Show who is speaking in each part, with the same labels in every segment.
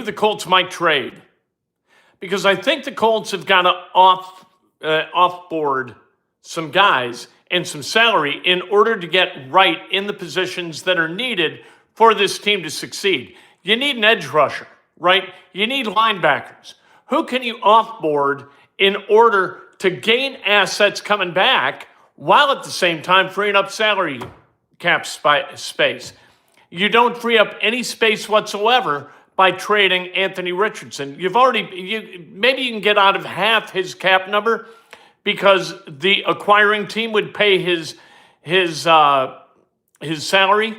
Speaker 1: the Colts might trade, because I think the Colts have got to off-board some guys and some salary in order to get right in the positions that are needed for this team to succeed. You need an edge rusher, right? You need linebackers. Who can you off-board in order to gain assets coming back while at the same time freeing up salary cap space? You don't free up any space whatsoever by trading Anthony Richardson. Maybe you can get out of half his cap number because the acquiring team would pay his salary,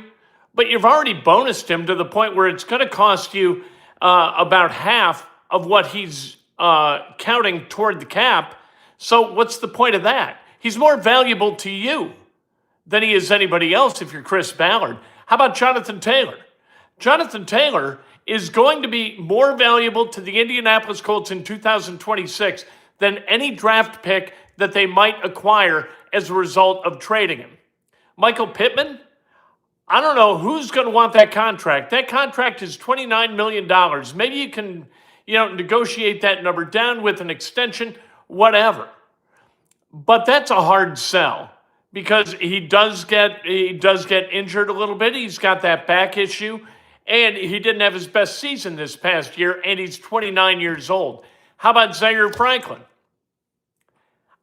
Speaker 1: but you've already bonused him to the point where it's going to cost you about half of what he's counting toward the cap. So what's the point of that? He's more valuable to you than he is anybody else if you're Chris Ballard. How about Jonathan Taylor? Jonathan Taylor is going to be more valuable to the Indianapolis Colts in 2026 than any draft pick that they might acquire as a result of trading him. Michael Pittman, I don't know who's going to want that contract. That contract is $29 million. Maybe you can, negotiate that number down with an extension, whatever. But that's a hard sell because he does get injured a little bit. He's got that back issue, and he didn't have his best season this past year, and he's 29 years old. How about Zaire Franklin?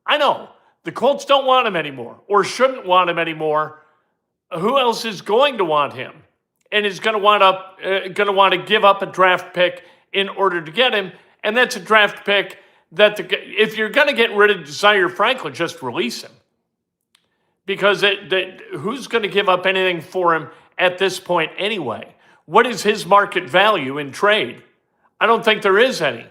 Speaker 1: I know the Colts don't want him anymore or shouldn't want him anymore. Who else is going to want him and is going to want to give up a draft pick in order to get him? And that's a draft pick that if you're going to get rid of Zaire Franklin, just release him. Because who's going to give up anything for him at this point anyway? What is his market value in trade? I don't think there is any.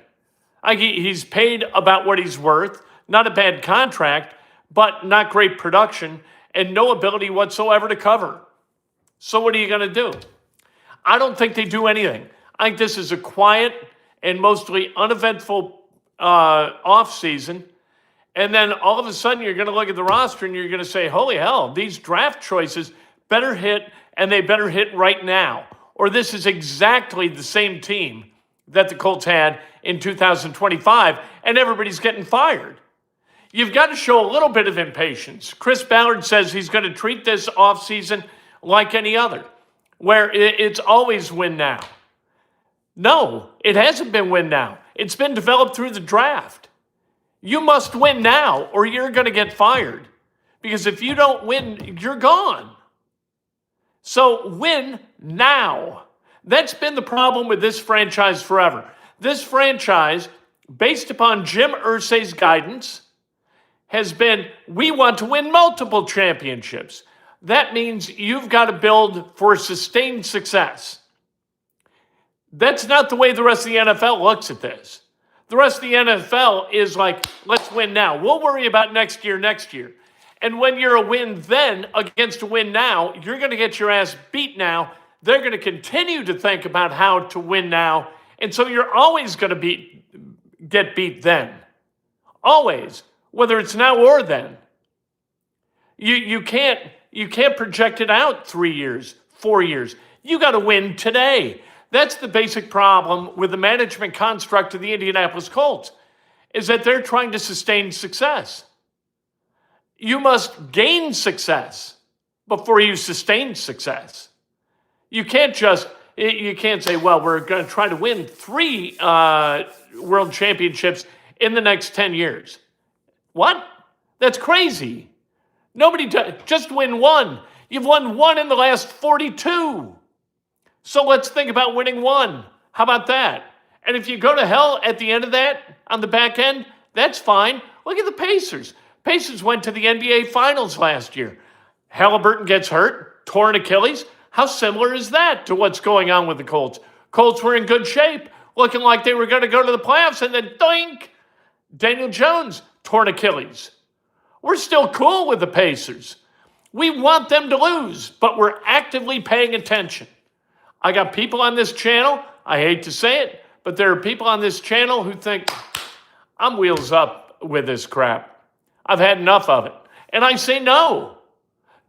Speaker 1: He's paid about what he's worth. Not a bad contract, but not great production and no ability whatsoever to cover. So what are you going to do? I don't think they do anything. I think this is a quiet and mostly uneventful offseason. And then all of a sudden you're going to look at the roster and you're going to say, holy hell, these draft choices better hit, and they better hit right now. Or this is exactly the same team that the Colts had in 2025, and everybody's getting fired. You've got to show a little bit of impatience. Chris Ballard says he's going to treat this offseason like any other, where it's always win now. No, it hasn't been win now. It's been developed through the draft. You must win now or you're going to get fired. Because if you don't win, you're gone. So win now. That's been the problem with this franchise forever. This franchise, based upon Jim Irsay's guidance, has been, we want to win multiple championships. That means you've got to build for sustained success. That's not the way the rest of the NFL looks at this. The rest of the NFL is like, let's win now. We'll worry about next year. And when you're a win then against a win now, you're going to get your ass beat now. They're going to continue to think about how to win now. And so you're always going to get beat then. Always. Whether it's now or then. You can't project it out 3 years, 4 years. You got to win today. That's the basic problem with the management construct of the Indianapolis Colts, is that they're trying to sustain success. You must gain success before you sustain success. You can't say, well, we're going to try to win 3 world championships in the next 10 years. What? That's crazy. Nobody does. Just win 1. You've won 1 in the last 42. So let's think about winning 1. How about that? And if you go to hell at the end of that, on the back end, that's fine. Look at the Pacers. Pacers went to the NBA Finals last year. Halliburton gets hurt, torn Achilles. How similar is that to what's going on with the Colts? Colts were in good shape, looking like they were going to go to the playoffs, and then doink, Daniel Jones, torn Achilles. We're still cool with the Pacers. We want them to lose, but we're actively paying attention. I got people on this channel, I hate to say it, but there are people on this channel who think, I'm wheels up with this crap. I've had enough of it. And I say no.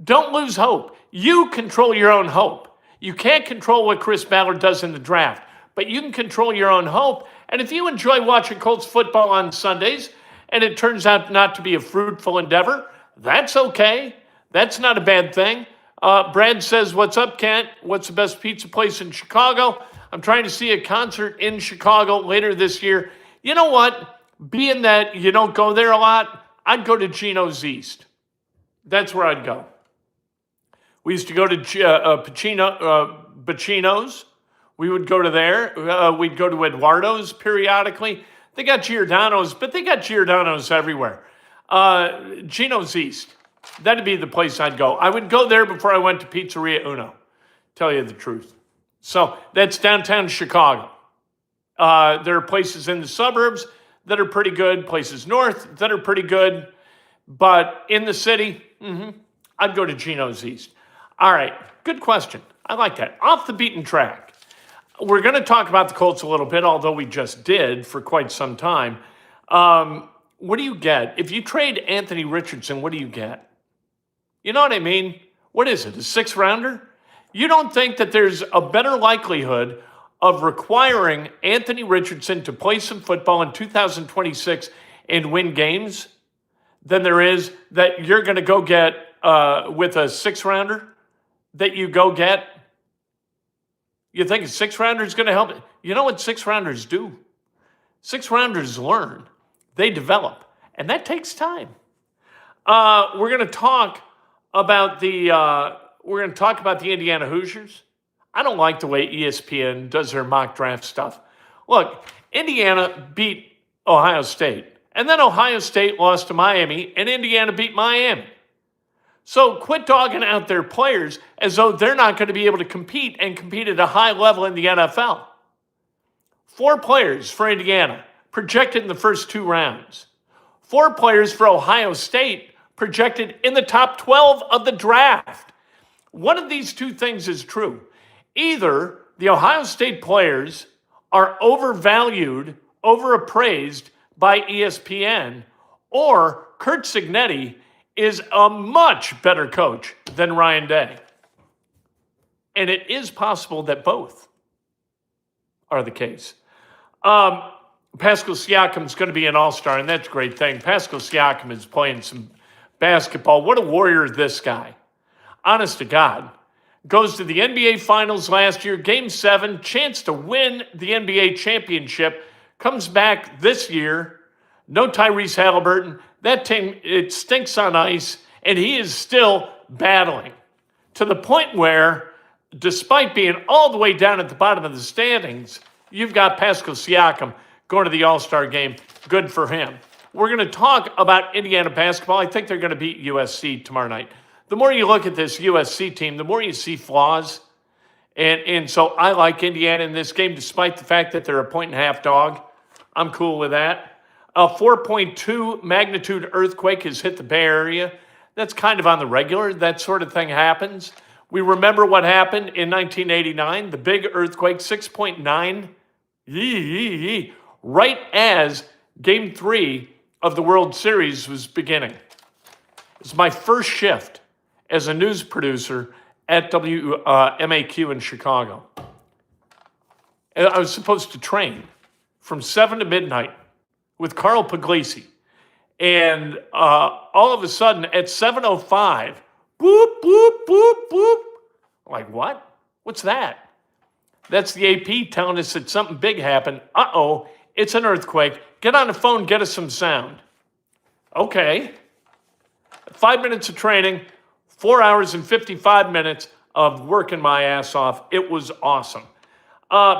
Speaker 1: Don't lose hope. You control your own hope. You can't control what Chris Ballard does in the draft, but you can control your own hope. And if you enjoy watching Colts football on Sundays and it turns out not to be a fruitful endeavor, that's okay. That's not a bad thing. Brad says, what's up, Kent? What's the best pizza place in Chicago? I'm trying to see a concert in Chicago later this year. You know what? Being that you don't go there a lot, I'd go to Gino's East. That's where I'd go. We used to go to Pacino's. We would go to there. We'd go to Eduardo's periodically. They got Giordano's, but they got Giordano's everywhere. Gino's East. That'd be the place I'd go. I would go there before I went to Pizzeria Uno, tell you the truth. So that's downtown Chicago. There are places in the suburbs that are pretty good, places north that are pretty good, but in the city, I'd go to Gino's East. All right, good question. I like that. Off the beaten track. We're going to talk about the Colts a little bit, although we just did for quite some time. What do you get? If you trade Anthony Richardson, what do you get? You know what I mean? What is it, a sixth-rounder? You don't think that there's a better likelihood of requiring Anthony Richardson to play some football in 2026 and win games than there is that you're going to go get with a sixth-rounder that you go get? You think a sixth-rounder is going to help? You know what sixth-rounders do? Sixth-rounders learn. They develop. And that takes time. We're going to talk about the Indiana Hoosiers. I don't like the way ESPN does their mock draft stuff. Look, Indiana beat Ohio State. And then Ohio State lost to Miami, and Indiana beat Miami. So quit dogging out their players as though they're not going to be able to compete at a high level in the NFL. 4 players for Indiana projected in the first 2 rounds. 4 players for Ohio State projected in the top 12 of the draft. One of these 2 things is true. Either the Ohio State players are overvalued, overappraised by ESPN, or Kurt Cignetti is a much better coach than Ryan Day. And it is possible that both are the case. Pasco Siakam is going to be an all-star, and that's a great thing. Pasco Siakam is playing some basketball. What a warrior this guy. Honest to God. Goes to the NBA Finals last year, Game 7, chance to win the NBA championship. Comes back this year. No Tyrese Halliburton. That team, it stinks on ice, and he is still battling to the point where, despite being all the way down at the bottom of the standings, you've got Pasco Siakam going to the All-Star game. Good for him. We're going to talk about Indiana basketball. I think they're going to beat USC tomorrow night. The more you look at this USC team, the more you see flaws. And so I like Indiana in this game, despite the fact that they're a 1.5-point dog. I'm cool with that. A 4.2 magnitude earthquake has hit the Bay Area. That's kind of on the regular. That sort of thing happens. We remember what happened in 1989, the big earthquake, 6.9, right as Game 3 of the World Series was beginning. It was my first shift as a news producer at WMAQ in Chicago. And I was supposed to train from 7 to midnight with Carl Puglisi. And all of a sudden, at 7:05, boop, boop, boop, boop. I'm like, what? What's that? That's the AP telling us that something big happened. Uh-oh, it's an earthquake. Get on the phone, get us some sound. Okay. 5 minutes of training, 4 hours and 55 minutes of working my ass off. It was awesome.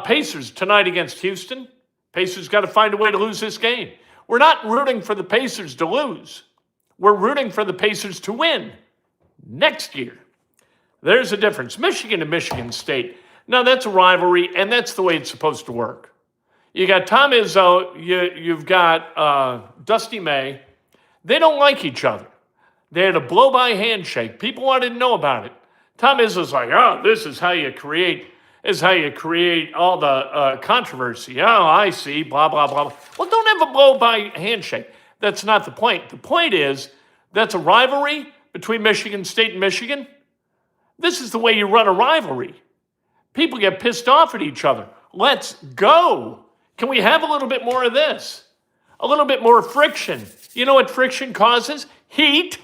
Speaker 1: Pacers tonight against Houston. Pacers got to find a way to lose this game. We're not rooting for the Pacers to lose. We're rooting for the Pacers to win next year. There's a difference. Michigan and Michigan State. Now, that's a rivalry, and that's the way it's supposed to work. You got Tom Izzo, you've got Dusty May. They don't like each other. They had a blow-by handshake. People wanted to know about it. Tom Izzo's like, oh, this is how you create all the controversy. Oh, I see, blah, blah, blah. Well, don't have a blow-by handshake. That's not the point. The point is that's a rivalry between Michigan State and Michigan. This is the way you run a rivalry. People get pissed off at each other. Let's go. Can we have a little bit more of this? A little bit more friction. You know what friction causes? Heat.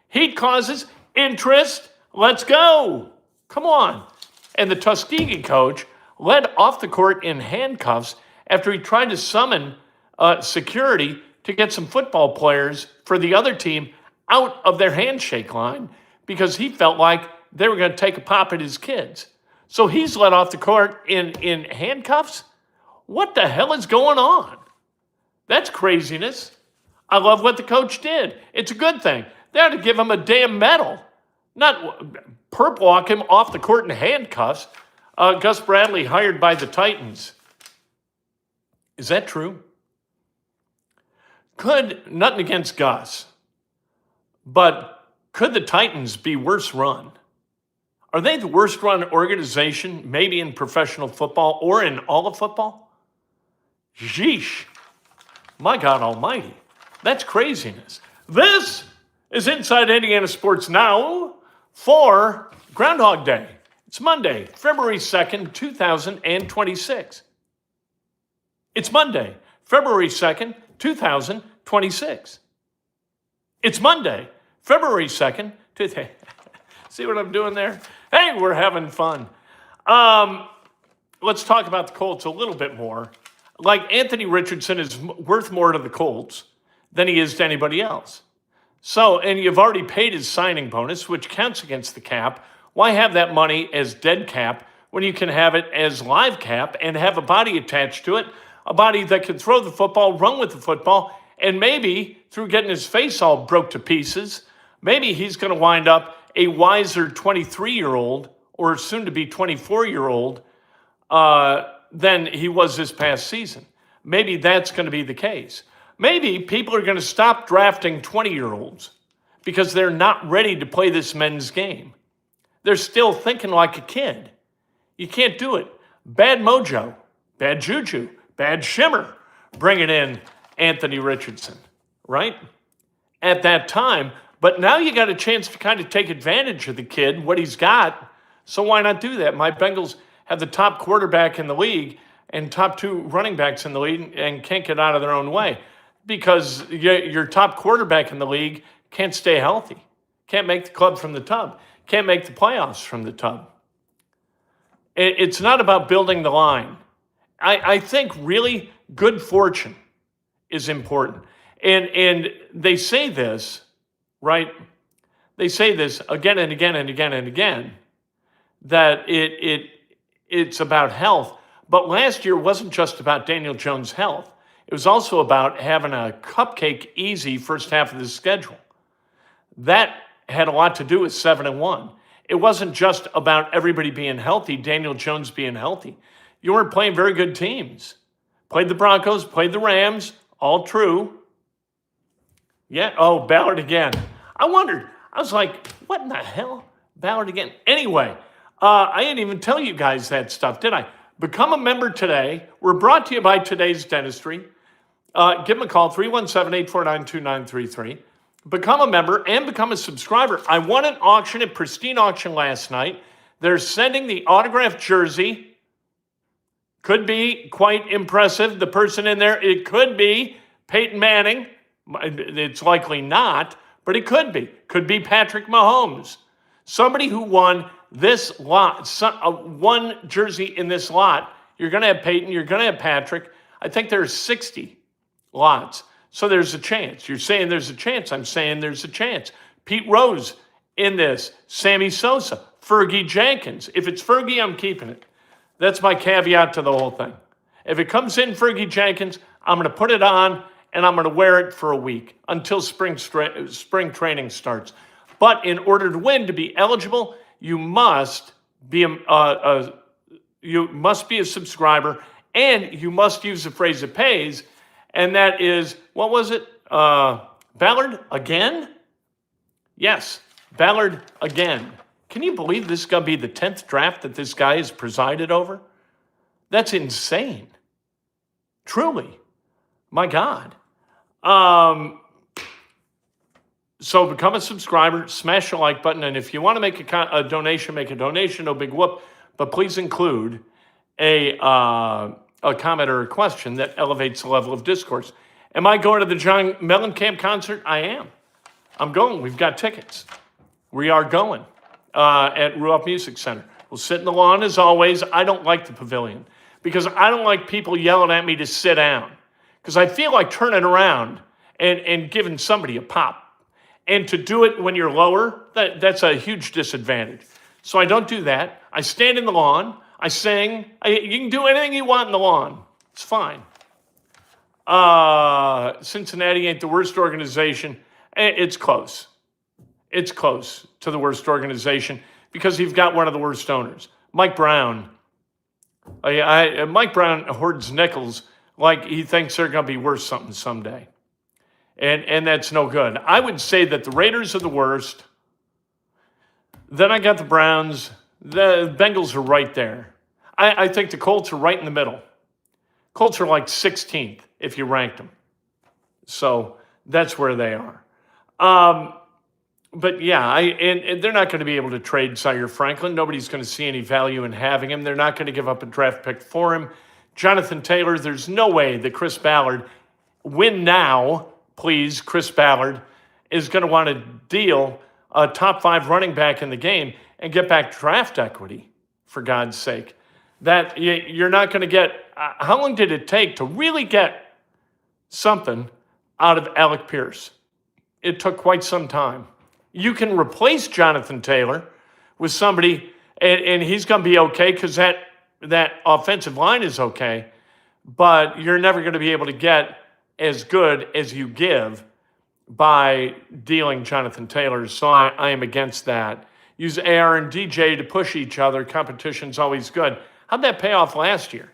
Speaker 1: Heat causes interest. Let's go. Come on. And the Tuskegee coach led off the court in handcuffs after he tried to summon security to get some football players for the other team out of their handshake line because he felt like they were going to take a pop at his kids. So he's led off the court in handcuffs? What the hell is going on? That's craziness. I love what the coach did. It's a good thing. They ought to give him a damn medal, not perp walk him off the court in handcuffs. Gus Bradley hired by the Titans. Is that true? Nothing against Gus, but could the Titans be worse run? Are they the worst run organization, maybe in professional football or in all of football? Yeesh. My God almighty. That's craziness. This is Inside Indiana Sports Now for Groundhog Day. It's Monday, February 2nd, 2026. It's Monday, February 2nd, 2026. It's Monday, February 2nd, See what I'm doing there? Hey, we're having fun. Let's talk about the Colts a little bit more. Like Anthony Richardson is worth more to the Colts than he is to anybody else. So, and you've already paid his signing bonus, which counts against the cap. Why have that money as dead cap when you can have it as live cap and have a body attached to it, a body that can throw the football, run with the football, and maybe through getting his face all broke to pieces, maybe he's going to wind up a wiser 23-year-old or soon to be 24-year-old than he was this past season. Maybe that's going to be the case. Maybe people are going to stop drafting 20-year-olds because they're not ready to play this men's game. They're still thinking like a kid. You can't do it. Bad mojo, bad juju, bad shimmer, bringing in Anthony Richardson, right? At that time. But now you got a chance to kind of take advantage of the kid, what he's got. So why not do that? My Bengals have the top quarterback in the league and top two running backs in the league and can't get out of their own way because your top quarterback in the league can't stay healthy, can't make the club from the tub, can't make the playoffs from the tub. It's not about building the line. I think really good fortune is important. And they say this, right? They say this again and again and again and again, that it's about health. But last year wasn't just about Daniel Jones' health. It was also about having a cupcake easy first half of the schedule. That had a lot to do with 7-1. It wasn't just about everybody being healthy, Daniel Jones being healthy. You weren't playing very good teams. Played the Broncos, played the Rams, all true. Yeah, oh, Ballard again. I wondered, I was like, what in the hell? Ballard again. Anyway, I didn't even tell you guys that stuff, did I? Become a member today. We're brought to you by Today's Dentistry. Give them a call, 317-849-2933. Become a member and become a subscriber. I won an auction at Pristine Auction last night. They're sending the autographed jersey. Could be quite impressive. The person in there, it could be Peyton Manning. It's likely not, but it could be. Could be Patrick Mahomes. Somebody who won this lot, one jersey in this lot. You're going to have Peyton, you're going to have Patrick. I think there's 60 lots. So there's a chance. You're saying there's a chance. I'm saying there's a chance. Pete Rose in this. Sammy Sosa. Fergie Jenkins. If it's Fergie, I'm keeping it. That's my caveat to the whole thing. If it comes in Fergie Jenkins, I'm going to put it on and I'm going to wear it for a week until spring training starts. But in order to win, to be eligible, you must be a subscriber and you must use the phrase that pays. And that is, what was it? Ballard again? Yes, Ballard again. Can you believe this is going to be the 10th draft that this guy has presided over? That's insane. Truly. My God. So become a subscriber, smash the like button, and if you want to make a donation, make a donation, no big whoop. But please include a comment or a question that elevates the level of discourse. Am I going to the John Mellencamp concert? I am. I'm going. We've got tickets. We are going at Ruoff Music Center. We'll sit in the lawn as always. I don't like the pavilion because I don't like people yelling at me to sit down because I feel like turning around and giving somebody a pop. And to do it when you're lower, that's a huge disadvantage. So I don't do that. I stand in the lawn. I sing. You can do anything you want in the lawn. It's fine. Cincinnati ain't the worst organization. It's close. It's close to the worst organization because you've got one of the worst owners. Mike Brown. Mike Brown hoards nickels like he thinks they're going to be worth something someday. And that's no good. I would say that the Raiders are the worst. Then I got the Browns. The Bengals are right there. I think the Colts are right in the middle. Colts are like 16th if you ranked them. So that's where they are. But yeah, and they're not going to be able to trade Zaire Franklin. Nobody's going to see any value in having him. They're not going to give up a draft pick for him. Jonathan Taylor, there's no way that Chris Ballard, win now, please, Chris Ballard, is going to want to deal a top 5 running back in the game and get back draft equity, for God's sake. That you're not going to get. How long did it take to really get something out of Alec Pierce? It took quite some time. You can replace Jonathan Taylor with somebody, and he's going to be okay because that offensive line is okay, but you're never going to be able to get as good as you give by dealing Jonathan Taylor. So I am against that. Use AR and DJ to push each other. Competition's always good. How'd that pay off last year?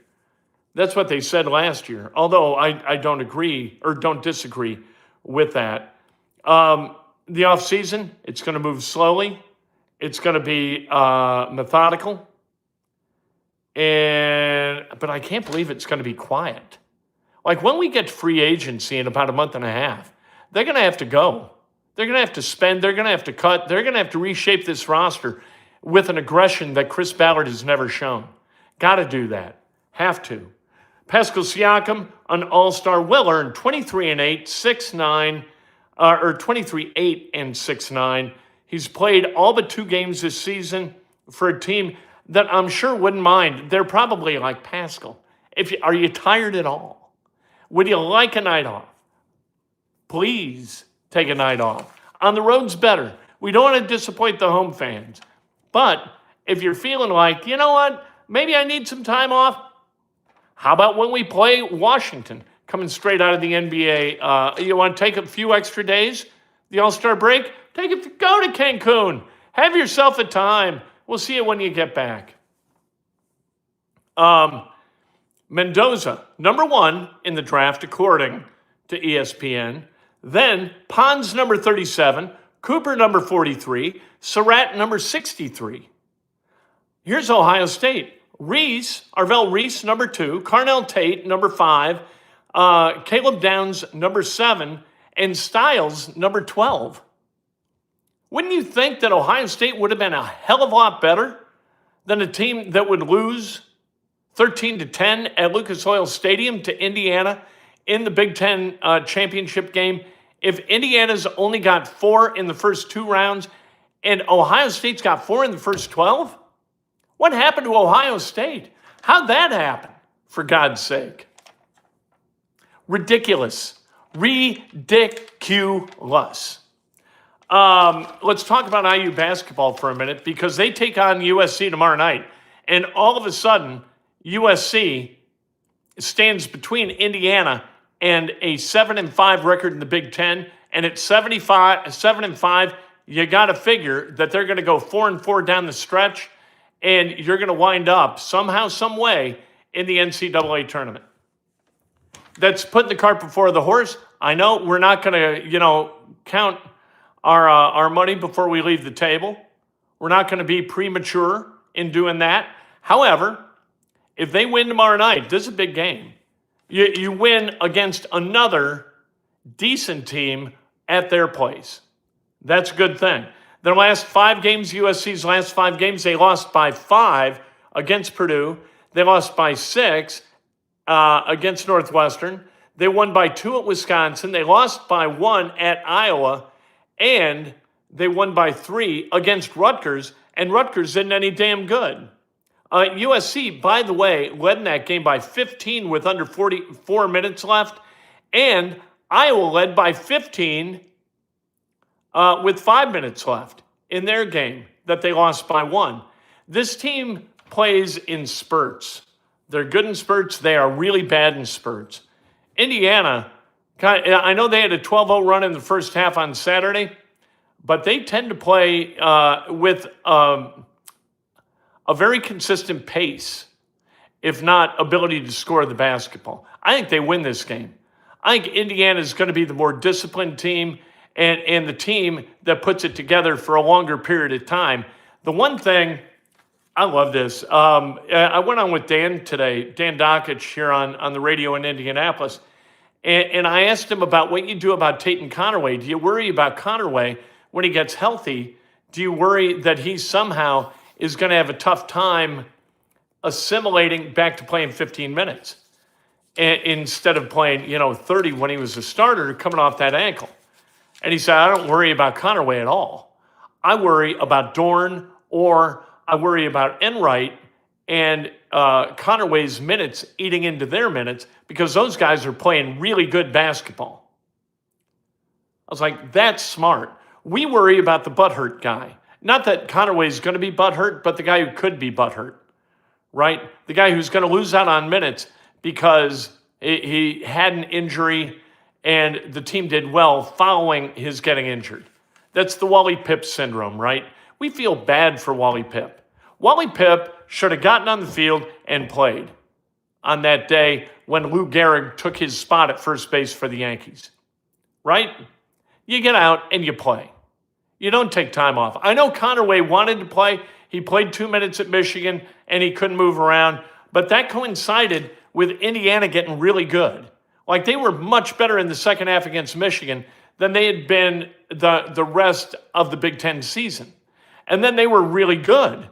Speaker 1: That's what they said last year, although I don't agree or don't disagree with that. The offseason, it's going to move slowly. It's going to be methodical. But I can't believe it's going to be quiet. Like when we get free agency in about a month and a half, they're going to have to go. They're going to have to spend. They're going to have to cut. They're going to have to reshape this roster with an aggression that Chris Ballard has never shown. Got to do that. Have to. Pasco Siakam, an all-star, well-earned 23-8, 6'9", or 23-8 and 6'9". He's played all but 2 games this season for a team that I'm sure wouldn't mind. They're probably like Pascal. Are you tired at all? Would you like a night off? Please take a night off. On the road's better. We don't want to disappoint the home fans. But if you're feeling like, you know what, maybe I need some time off, how about when we play Washington, coming straight out of the NBA? You want to take a few extra days, the All-Star break? Go to Cancun. Have yourself a time. We'll see you when you get back. Mendoza, number 1 in the draft, according to ESPN. Then Pons, number 37. Cooper, number 43. Surratt, number 63. Here's Ohio State. Arvell Reese, number 2. Carnell Tate, number 5. Caleb Downs, number 7. And Styles, number 12. Wouldn't you think that Ohio State would have been a hell of a lot better than a team that would lose 13-10 at Lucas Oil Stadium to Indiana in the Big Ten championship game if Indiana's only got 4 in the first 2 rounds and Ohio State's got 4 in the first 12? What happened to Ohio State? How'd that happen, for God's sake? Ridiculous. Ridiculous. Let's talk about IU basketball for a minute because they take on USC tomorrow night. And all of a sudden, USC stands between Indiana and a 7-5 record in the Big Ten. And at 7-5, you got to figure that they're going to go 4-4 down the stretch. And you're going to wind up somehow, some way in the NCAA tournament. That's putting the cart before the horse. I know we're not going to, count our money before we leave the table. We're not going to be premature in doing that. However, if they win tomorrow night, this is a big game. You win against another decent team at their place. That's a good thing. Their last 5 games, USC's last 5 games, they lost by 5 against Purdue. They lost by 6 against Northwestern. They won by 2 at Wisconsin. They lost by 1 at Iowa. And they won by 3 against Rutgers. And Rutgers isn't any damn good. USC, by the way, led in that game by 15 with under 44 minutes left. And Iowa led by 15 with 5 minutes left in their game that they lost by 1. This team plays in spurts. They're good in spurts. They are really bad in spurts. Indiana, I know they had a 12-0 run in the first half on Saturday, but they tend to play with a very consistent pace, if not ability to score the basketball. I think they win this game. I think Indiana is going to be the more disciplined team and the team that puts it together for a longer period of time. The one thing, I love this. I went on with Dan today, Dan Dockich here on the radio in Indianapolis, and I asked him about what you do about Tate Connerway. Do you worry about Connerway when he gets healthy? Do you worry that he somehow is going to have a tough time assimilating back to playing 15 minutes instead of playing, 30 when he was a starter coming off that ankle? And he said, I don't worry about Connerway at all. I worry about Dorn, or I worry about Enright and Connerway's minutes eating into their minutes, because those guys are playing really good basketball. I was like, that's smart. We worry about the butthurt guy. Not that Connerway's going to be butthurt, but the guy who could be butthurt, right? The guy who's going to lose out on minutes because he had an injury and the team did well following his getting injured. That's the Wally Pipp syndrome, right? We feel bad for Wally Pipp. Wally Pipp should have gotten on the field and played on that day when Lou Gehrig took his spot at first base for the Yankees, right? You get out and you play. You don't take time off. I know Connerway wanted to play. He played 2 minutes at Michigan and he couldn't move around, but that coincided with Indiana getting really good. Like, they were much better in the second half against Michigan than they had been the rest of the Big Ten season. And then they were really good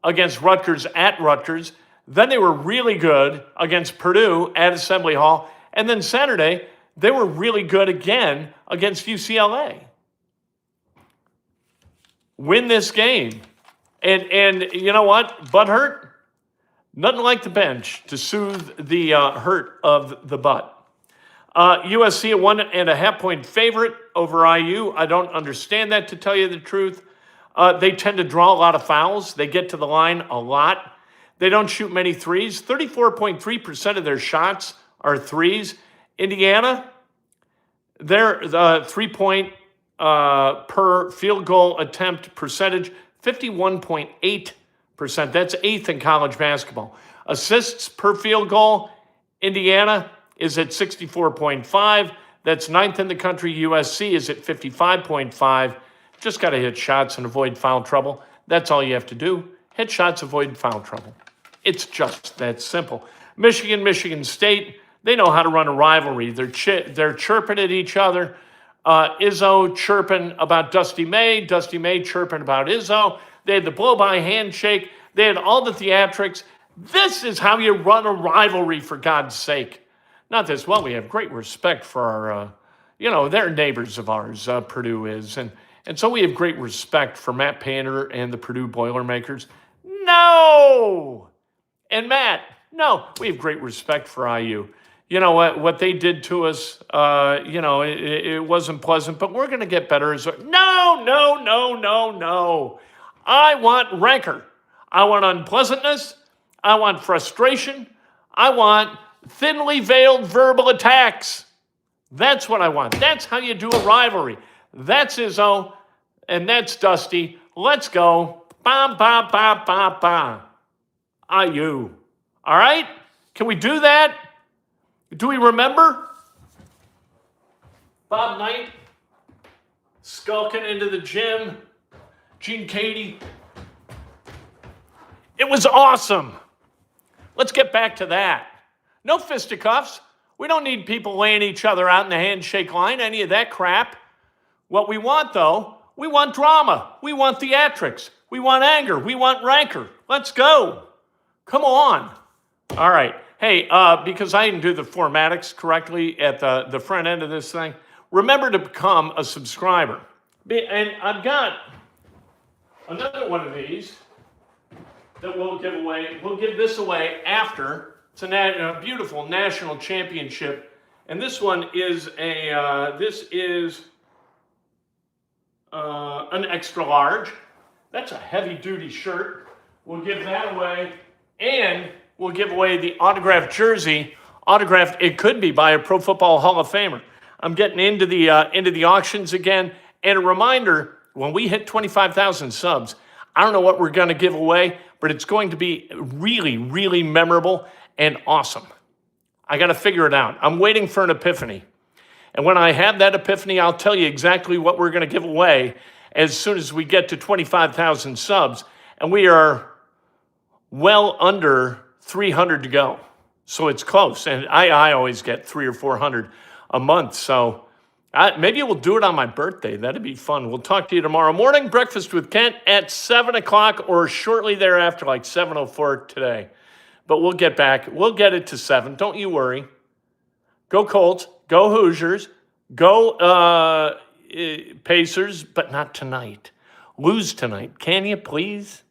Speaker 1: against Rutgers at Rutgers. Then they were really good against Purdue at Assembly Hall. And then Saturday, they were really good again against UCLA. Win this game. And you know what? Butt hurt? Nothing like the bench to soothe the hurt of the butt. USC a 1.5-point favorite over IU. I don't understand that, to tell you the truth. They tend to draw a lot of fouls. They get to the line a lot. They don't shoot many threes. 34.3% of their shots are threes. Indiana, their 3-point per field goal attempt percentage, 51.8%. That's 8th in college basketball. Assists per field goal, Indiana is at 64.5. That's 9th in the country. USC is at 55.5. Just got to hit shots and avoid foul trouble. That's all you have to do. Hit shots, avoid foul trouble. It's just that simple. Michigan State, they know how to run a rivalry. They're chirping at each other. Izzo chirping about Dusty May chirping about Izzo. They had the blow-by handshake. They had all the theatrics. This is how you run a rivalry, for God's sake. Not this, well, we have great respect for our, they're neighbors of ours, Purdue is. And so we have great respect for Matt Painter and the Purdue Boilermakers. No! And Matt, no, we have great respect for IU. You know what they did to us, it wasn't pleasant, but we're going to get better. No. I want rancor. I want unpleasantness. I want frustration. I want thinly veiled verbal attacks. That's what I want. That's how you do a rivalry. That's Izzo, and that's Dusty. Let's go. Bam, bam, bam, bam, bam. IU. All right? Can we do that? Do we remember? Bob Knight skulking into the gym. Gene Cady. It was awesome. Let's get back to that. No fisticuffs. We don't need people laying each other out in the handshake line, any of that crap. What we want, though, we want drama. We want theatrics. We want anger. We want rancor. Let's go. Come on. All right. Hey, because I didn't do the formatics correctly at the front end of this thing, remember to become a subscriber. And I've got another one of these that we'll give away. We'll give this away after. It's a beautiful national championship. And this one is an extra large. That's a heavy duty shirt. We'll give that away. And we'll give away the autographed jersey. Autographed, it could be by a Pro Football Hall of Famer. I'm getting into the auctions again. And a reminder, when we hit 25,000 subs, I don't know what we're going to give away, but it's going to be really, really memorable and awesome. I got to figure it out. I'm waiting for an epiphany. And when I have that epiphany, I'll tell you exactly what we're going to give away as soon as we get to 25,000 subs. And we are well under 300 to go. So it's close. And I always get 300 or 400 a month. So maybe we'll do it on my birthday. That'd be fun. We'll talk to you tomorrow morning. Breakfast with Kent at 7 o'clock or shortly thereafter, like 7:04 today. But we'll get back. We'll get it to 7. Don't you worry. Go Colts. Go Hoosiers. Go Pacers, but not tonight. Lose tonight. Can you, please?